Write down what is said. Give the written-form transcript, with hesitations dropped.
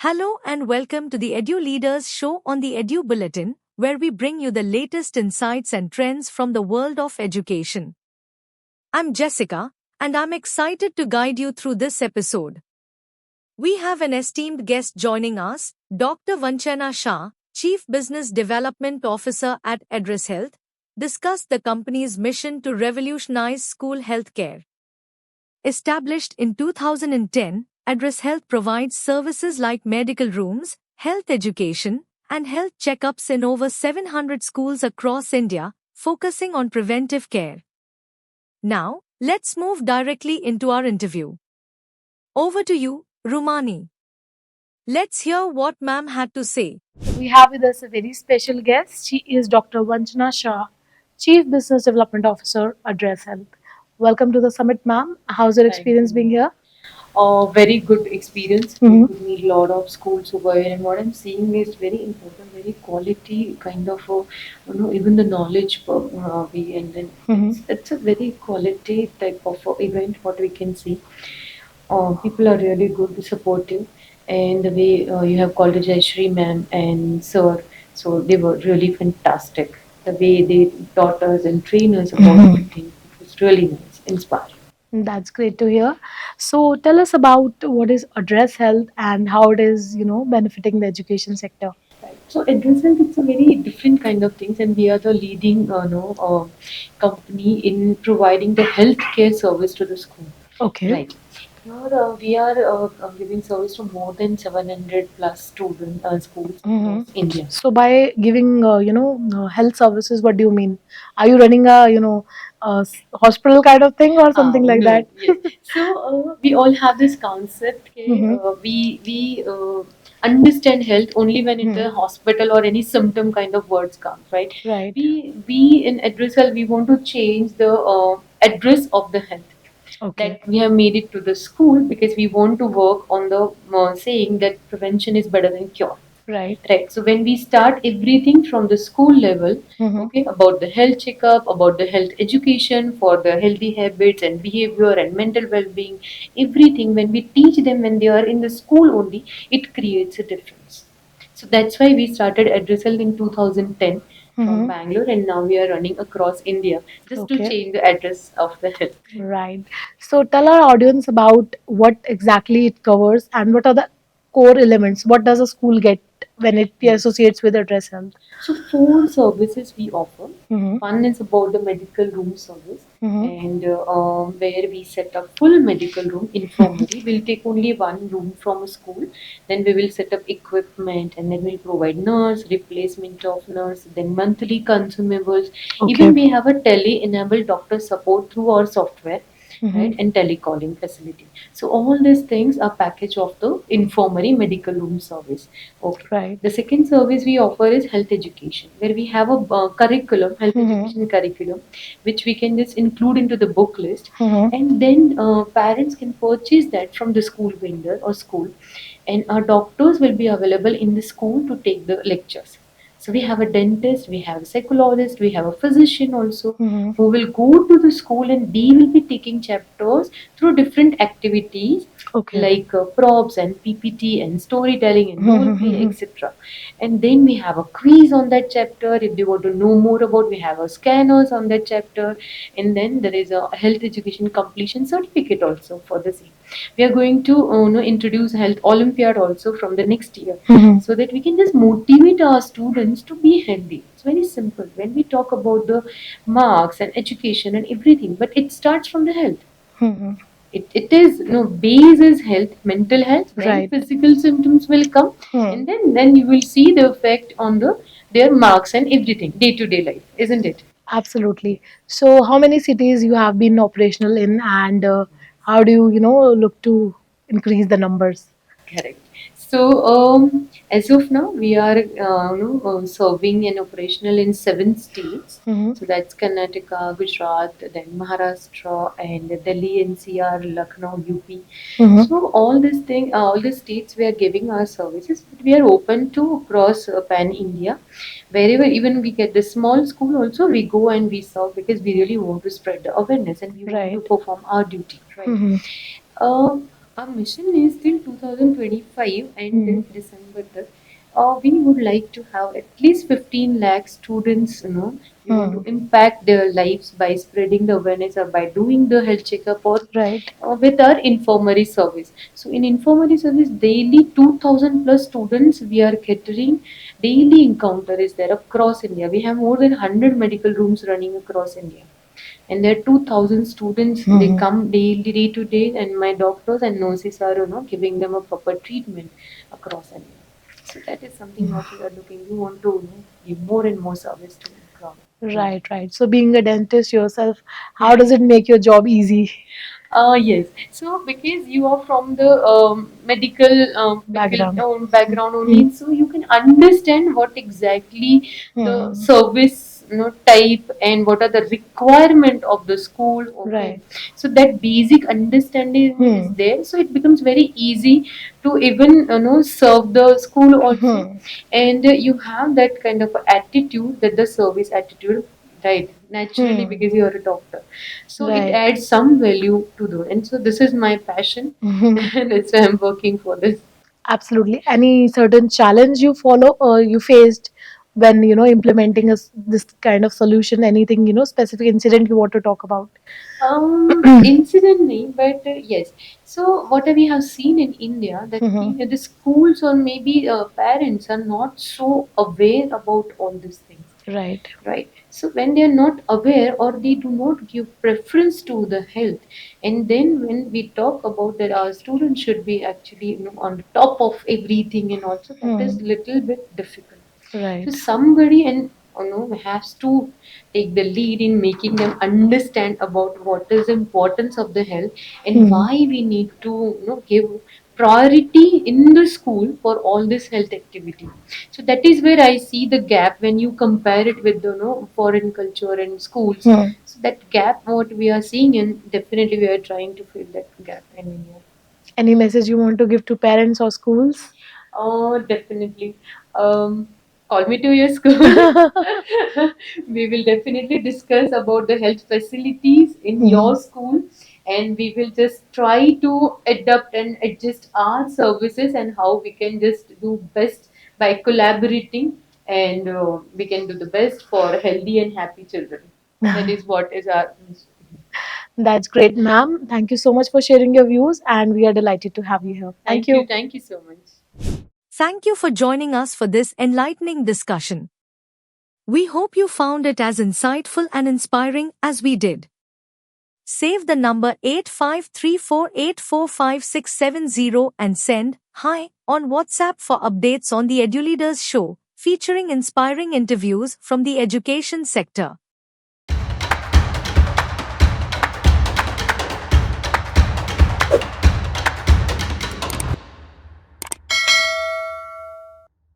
Hello and welcome to the Edu Leaders Show on the Edu Bulletin, where we bring you the latest insights and trends from the world of education. I'm Jessica, and I'm excited to guide you through this episode. We have an esteemed guest joining us, Dr. Vanchana Shah, Chief Business Development Officer at Address Health, discuss the company's mission to revolutionize school healthcare. Established in 2010, Address Health provides services like medical rooms, health education, and health checkups in over 700 schools across India, focusing on preventive care. Now, let's move directly into our interview. Over to you, Rumani. Let's hear what ma'am had to say. We have with us a very special guest. She is Dr. Vanchana Shah, Chief Business Development Officer, Address Health. Welcome to the summit, ma'am. How's your Thank experience you, being ma'am. here? Very good experience. We Mm-hmm. could meet a lot of schools over here, and what I'm seeing is very important, very quality kind of, even the knowledge we and then Mm-hmm. it's a very quality type of event. What we can see, people are really good, supportive, and the way you have called it Jayashree ma'am and sir, so they were really fantastic. The way they taught us and trained us about Mm-hmm. everything, it was really nice, inspiring. That's great to hear. So tell us about what is Address Health and how it is, benefiting the education sector. Right. So at Result, it's a very different kind of things, and we are the leading, company in providing the healthcare service to the school. Okay. Right. Now we are giving service to more than 700 plus student schools Mm-hmm. across India. So by giving, health services, what do you mean? Are you running a, hospital kind of thing or something like No, that? yes. So we all have this concept. Okay, Mm-hmm. we understand health only when in the Mm-hmm. hospital or any symptom kind of words come, right? Right. We in addressal we want to change the address of the health, Okay. that we have made it to the school because we want to work on the saying that prevention is better than cure. Right. Right. So when we start everything from the school level, Mm-hmm. okay, about the health checkup, about the health education for the healthy habits and behavior and mental well-being, everything when we teach them when they are in the school only, it creates a difference. So that's why we started Addressal in 2010 from Mm-hmm. Bangalore, and now we are running across India just to Okay. change the address of the health. Right. So tell our audience about what exactly it covers and what are the core elements. What does a school get when it Yes. associates with Address Health? So four services we offer. Mm-hmm. One is about the medical room service, Mm-hmm. and where we set up full medical room infirmary. We'll take only one room from a school. Then we will set up equipment, and then we'll provide nurse, replacement of nurse, then monthly consumables. Okay. Even we have a tele-enabled doctor support through our software, Mm-hmm. right, and telecalling facility. So all these things are package of the infirmary medical room service. Okay. Right. The second service we offer is health education, where we have a curriculum, health Mm-hmm. education curriculum, which we can just include into the book list, Mm-hmm. and then parents can purchase that from the school vendor or school, and our doctors will be available in the school to take the lectures. So we have a dentist, we have a psychologist, we have a physician also, Mm-hmm. who will go to the school and they will be taking chapters through different activities Okay. like props and PPT and storytelling and role play, Mm-hmm. etc. And then we have a quiz on that chapter. If they want to know more about, we have a scanners on that chapter, and then there is a health education completion certificate also for the same. We are going to introduce health olympiad also from the next year, Mm-hmm. so that we can just motivate our students to be healthy. It's very simple when we talk about the marks and education and everything, but it starts from the health. Mm-hmm. It is no base is health, mental health, then Right. physical symptoms will come, Hmm. and then you will see the effect on their marks and everything day to day life, isn't it? Absolutely. So how many cities you have been operational in and how do you, look to increase the numbers? Correct. So, as of now, we are serving and operational in 7 states. Mm-hmm. So that's Karnataka, Gujarat, then Maharashtra, and Delhi, NCR, Lucknow, UP. Mm-hmm. So all the states we are giving our services, but we are open to cross pan India. Wherever even we get the small school also, we go and we serve because we really want to spread the awareness and we want to Right. perform our duty, right? Mm-hmm. Uh, Our mission is till 2025 and Hmm. December तक. We would like to have at least 15 lakh students. We want to Hmm. impact their lives by spreading the awareness or by doing the health checkup or Right. with our infirmary service. So in infirmary service, daily 2,000 plus students we are catering. Daily encounter is there across India. We have more than 100 medical rooms running across India, and there are 2,000 students. They Hmm. come daily, day to day, and my doctors and nurses are giving them a proper treatment across India. So that is something what we are looking. We want to give more and more service to the crowd. Right, right. So being a dentist yourself, how does it make your job easy? Yes. So because you are from the medical Background. background only, Hmm. so you can understand what exactly the Hmm. service type and what are the requirement of the school. Okay. Right. So that basic understanding is Hmm. there. So it becomes very easy to even serve the school also, Hmm. and you have that kind of attitude, that the service attitude, right, naturally, Hmm. because you are a doctor, so it Right. adds some value to the, and so this is my passion and that's why I'm working for this. Absolutely. Any certain challenge you follow or you faced when implementing this kind of solution? Anything specific incident you want to talk about? Incidentally, but yes. So what we have seen in India, that Mhm. the schools or maybe parents are not so aware about all these things, Right. right? So when they are not aware or they do not give preference to the health, and then when we talk about that our students should be actually on top of everything, and also that is Hmm. little bit difficult. So Right. somebody and has to take the lead in making them understand about what is the importance of the health, and Hmm. why we need to give priority in the school for all this health activity. So that is where I see the gap when you compare it with the foreign culture and schools. Hmm. So that gap what we are seeing, and definitely we are trying to fill that gap in India. Any message you want to give to parents or schools? Oh, definitely. Call me to your school. We will definitely discuss about the health facilities in your Mhm. school, and we will just try to adapt and adjust our services and how we can just do best by collaborating, and we can do the best for healthy and happy children. That is what is our. That's great, ma'am. Thank you so much for sharing your views, and we are delighted to have you here. Thank Thank you. you. Thank you so much. Thank you for joining us for this enlightening discussion. We hope you found it as insightful and inspiring as we did. Save the number 8534845670 and send "Hi" on WhatsApp for updates on the EduLeaders show, featuring inspiring interviews from the education sector.